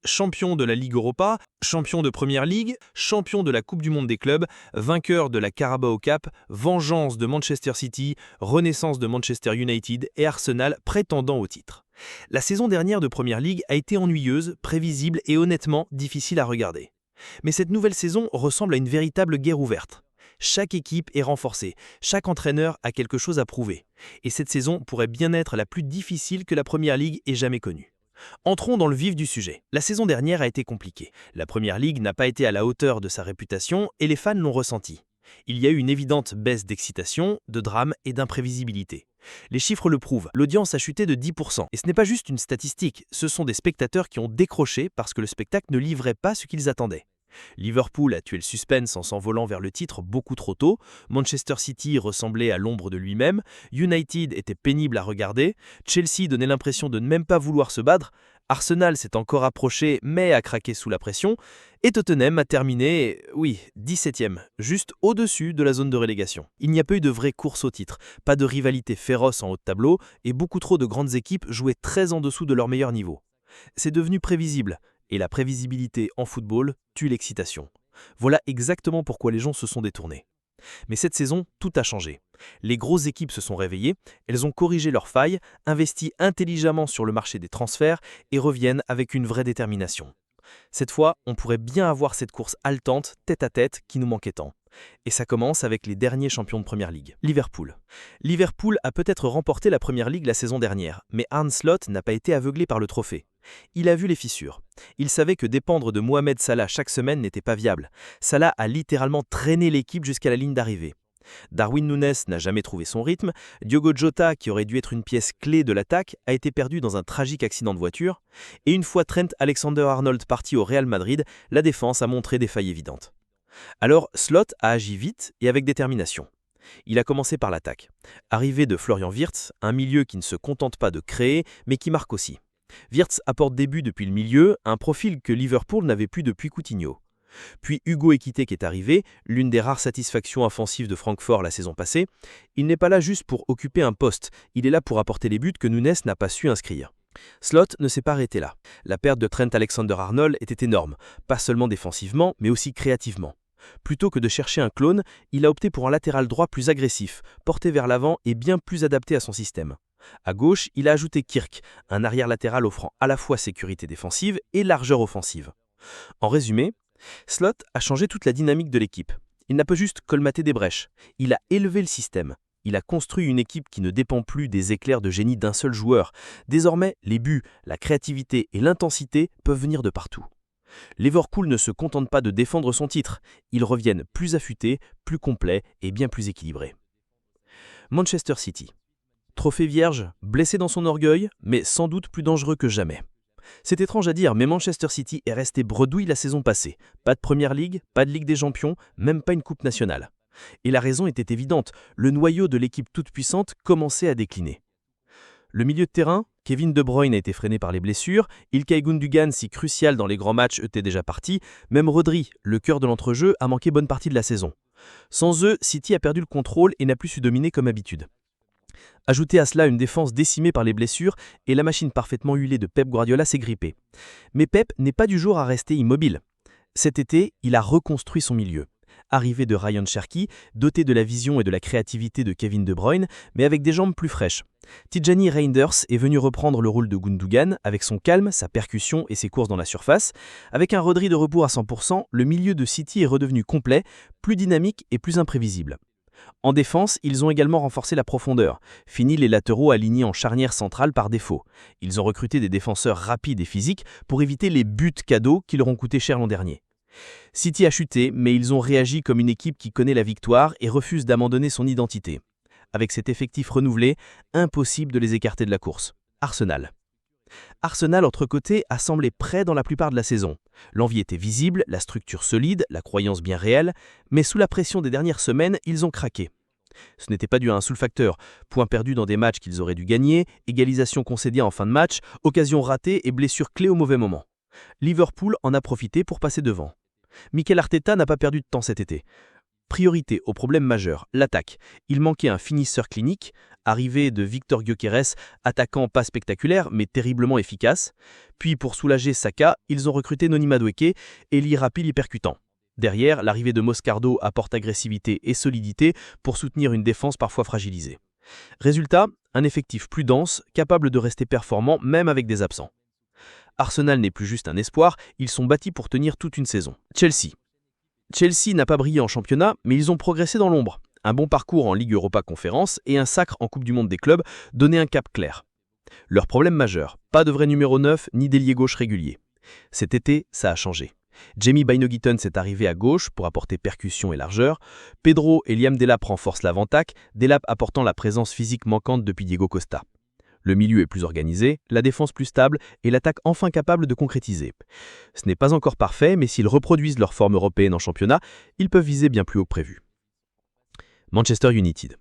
champion de la Ligue Europa, champion de Première Ligue, champion de la Coupe du Monde des clubs, vainqueur de la Carabao Cup, vengeance de Manchester City, renaissance de Manchester United et Arsenal prétendant au titre. La saison dernière de Première Ligue a été ennuyeuse, prévisible et honnêtement difficile à regarder. Mais cette nouvelle saison ressemble à une véritable guerre ouverte. Chaque équipe est renforcée, chaque entraîneur a quelque chose à prouver. Et cette saison pourrait bien être la plus difficile que la Première Ligue ait jamais connue. Entrons dans le vif du sujet. La saison dernière a été compliquée. La Première Ligue n'a pas été à la hauteur de sa réputation et les fans l'ont ressenti. Il y a eu une évidente baisse d'excitation, de drame et d'imprévisibilité. Les chiffres le prouvent, l'audience a chuté de 10%. Et ce n'est pas juste une statistique, ce sont des spectateurs qui ont décroché parce que le spectacle ne livrait pas ce qu'ils attendaient. Liverpool a tué le suspense en s'envolant vers le titre beaucoup trop tôt, Manchester City ressemblait à l'ombre de lui-même, United était pénible à regarder, Chelsea donnait l'impression de ne même pas vouloir se battre, Arsenal s'est encore approché mais a craqué sous la pression, et Tottenham a terminé, 17e, juste au-dessus de la zone de relégation. Il n'y a pas eu de vraie course au titre, pas de rivalité féroce en haut de tableau, et beaucoup trop de grandes équipes jouaient très en dessous de leur meilleur niveau. C'est devenu prévisible. Et la prévisibilité en football tue l'excitation. Voilà exactement pourquoi les gens se sont détournés. Mais cette saison, tout a changé. Les grosses équipes se sont réveillées, elles ont corrigé leurs failles, investi intelligemment sur le marché des transferts et reviennent avec une vraie détermination. Cette fois, on pourrait bien avoir cette course haletante, tête à tête, qui nous manquait tant. Et ça commence avec les derniers champions de Première Ligue, Liverpool. Liverpool a peut-être remporté la Première Ligue la saison dernière, mais Arne Slot n'a pas été aveuglé par le trophée. Il a vu les fissures. Il savait que dépendre de Mohamed Salah chaque semaine n'était pas viable. Salah a littéralement traîné l'équipe jusqu'à la ligne d'arrivée. Darwin Núñez n'a jamais trouvé son rythme, Diogo Jota, qui aurait dû être une pièce clé de l'attaque, a été perdu dans un tragique accident de voiture, et une fois Trent Alexander-Arnold parti au Real Madrid, la défense a montré des failles évidentes. Alors Slot a agi vite et avec détermination. Il a commencé par l'attaque. Arrivée de Florian Wirtz, un milieu qui ne se contente pas de créer, mais qui marque aussi. Wirtz apporte des buts depuis le milieu, un profil que Liverpool n'avait plus depuis Coutinho. Puis Hugo Ekitike qui est arrivé, l'une des rares satisfactions offensives de Francfort la saison passée. Il n'est pas là juste pour occuper un poste, il est là pour apporter les buts que Núñez n'a pas su inscrire. Slot ne s'est pas arrêté là. La perte de Trent Alexander-Arnold était énorme, pas seulement défensivement, mais aussi créativement. Plutôt que de chercher un clone, il a opté pour un latéral droit plus agressif, porté vers l'avant et bien plus adapté à son système. À gauche, il a ajouté Kirk, un arrière latéral offrant à la fois sécurité défensive et largeur offensive. En résumé, Slot a changé toute la dynamique de l'équipe. Il n'a pas juste colmaté des brèches, il a élevé le système. Il a construit une équipe qui ne dépend plus des éclairs de génie d'un seul joueur. Désormais, les buts, la créativité et l'intensité peuvent venir de partout. Liverpool ne se contente pas de défendre son titre, ils reviennent plus affûtés, plus complets et bien plus équilibrés. Manchester City. Trophée vierge, blessé dans son orgueil, mais sans doute plus dangereux que jamais. C'est étrange à dire, mais Manchester City est resté bredouille la saison passée. Pas de Première Ligue, pas de Ligue des Champions, même pas une Coupe nationale. Et la raison était évidente, le noyau de l'équipe toute puissante commençait à décliner. Le milieu de terrain, Kevin De Bruyne a été freiné par les blessures, Ilkay Gundogan, si crucial dans les grands matchs, était déjà parti, même Rodri, le cœur de l'entrejeu, a manqué bonne partie de la saison. Sans eux, City a perdu le contrôle et n'a plus su dominer comme d'habitude. Ajoutez à cela une défense décimée par les blessures et la machine parfaitement huilée de Pep Guardiola s'est grippée. Mais Pep n'est pas du genre à rester immobile. Cet été, il a reconstruit son milieu. Arrivé de Ryan Cherki, doté de la vision et de la créativité de Kevin De Bruyne, mais avec des jambes plus fraîches. Tijani Reinders est venu reprendre le rôle de Gundogan avec son calme, sa percussion et ses courses dans la surface. Avec un Rodri de rebours à 100%, le milieu de City est redevenu complet, plus dynamique et plus imprévisible. En défense, ils ont également renforcé la profondeur. Fini les latéraux alignés en charnière centrale par défaut. Ils ont recruté des défenseurs rapides et physiques pour éviter les buts cadeaux qui leur ont coûté cher l'an dernier. City a chuté, mais ils ont réagi comme une équipe qui connaît la victoire et refuse d'abandonner son identité. Avec cet effectif renouvelé, impossible de les écarter de la course. Arsenal. Arsenal, autre côté, a semblé prêt dans la plupart de la saison. L'envie était visible, la structure solide, la croyance bien réelle, mais sous la pression des dernières semaines, ils ont craqué. Ce n'était pas dû à un sous-facteur. Points perdus dans des matchs qu'ils auraient dû gagner, égalisation concédée en fin de match, occasion ratée et blessure clé au mauvais moment. Liverpool en a profité pour passer devant. Mikel Arteta n'a pas perdu de temps cet été. Priorité au problème majeur, l'attaque. Il manquait un finisseur clinique, arrivée de Victor Gyökeres, attaquant pas spectaculaire mais terriblement efficace. Puis pour soulager Saka, ils ont recruté Noni Madueke, ailier rapide et percutant. Derrière, l'arrivée de Moscardo apporte agressivité et solidité pour soutenir une défense parfois fragilisée. Résultat, un effectif plus dense, capable de rester performant même avec des absents. Arsenal n'est plus juste un espoir, ils sont bâtis pour tenir toute une saison. Chelsea n'a pas brillé en championnat, mais ils ont progressé dans l'ombre. Un bon parcours en Ligue Europa Conférence et un sacre en Coupe du Monde des clubs donnaient un cap clair. Leur problème majeur, pas de vrai numéro 9 ni d'ailier gauche régulier. Cet été, ça a changé. Jamie Bynoe-Gitton s'est arrivé à gauche pour apporter percussion et largeur. Pedro et Liam Delap renforcent l'avant-attaque, Delap apportant la présence physique manquante depuis Diego Costa. Le milieu est plus organisé, la défense plus stable et l'attaque enfin capable de concrétiser. Ce n'est pas encore parfait, mais s'ils reproduisent leur forme européenne en championnat, ils peuvent viser bien plus haut que prévu. Manchester United.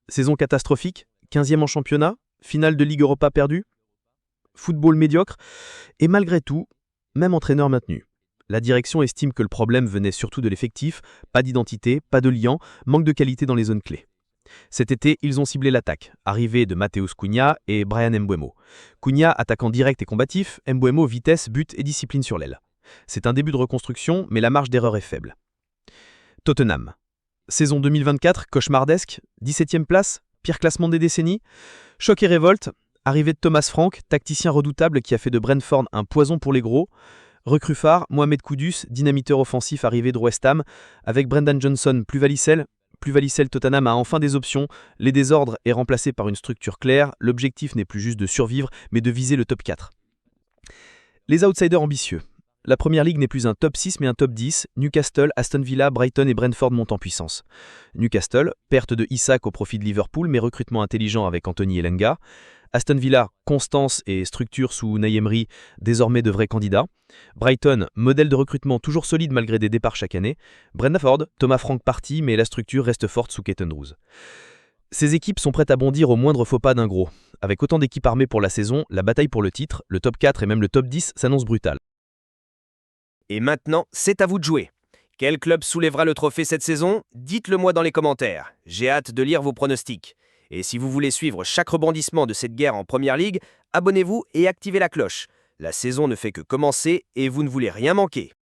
Saison catastrophique, 15e en championnat, finale de Ligue Europa perdue, football médiocre, et malgré tout, même entraîneur maintenu. La direction estime que le problème venait surtout de l'effectif, pas d'identité, pas de lien, manque de qualité dans les zones clés. Cet été, ils ont ciblé l'attaque, arrivée de Matheus Cunha et Brian Mbeumo. Cunha, attaquant direct et combatif, Mbeumo, vitesse, but et discipline sur l'aile. C'est un début de reconstruction, mais la marge d'erreur est faible. Tottenham. Saison 2024, cauchemardesque, 17e place, pire classement des décennies. Choc et révolte, arrivée de Thomas Frank, tacticien redoutable qui a fait de Brentford un poison pour les gros. Recrue phare, Mohamed Kudus, dynamiteur offensif arrivé de West Ham, avec Brendan Johnson plus Valicelle, Tottenham a enfin des options, les désordres est remplacé par une structure claire, l'objectif n'est plus juste de survivre, mais de viser le top 4. Les outsiders ambitieux. La Première Ligue n'est plus un top 6 mais un top 10, Newcastle, Aston Villa, Brighton et Brentford montent en puissance. Newcastle, perte de Isak au profit de Liverpool mais recrutement intelligent avec Anthony Elanga. Aston Villa, constance et structure sous Unai Emery, désormais de vrais candidats. Brighton, modèle de recrutement toujours solide malgré des départs chaque année. Brentford, Thomas Frank parti, mais la structure reste forte sous Keith Andrews. Ces équipes sont prêtes à bondir au moindre faux pas d'un gros. Avec autant d'équipes armées pour la saison, la bataille pour le titre, le top 4 et même le top 10 s'annonce brutale. Et maintenant, c'est à vous de jouer. Quel club soulèvera le trophée cette saison? Dites-le moi dans les commentaires. J'ai hâte de lire vos pronostics. Et si vous voulez suivre chaque rebondissement de cette guerre en Première Ligue, abonnez-vous et activez la cloche. La saison ne fait que commencer et vous ne voulez rien manquer.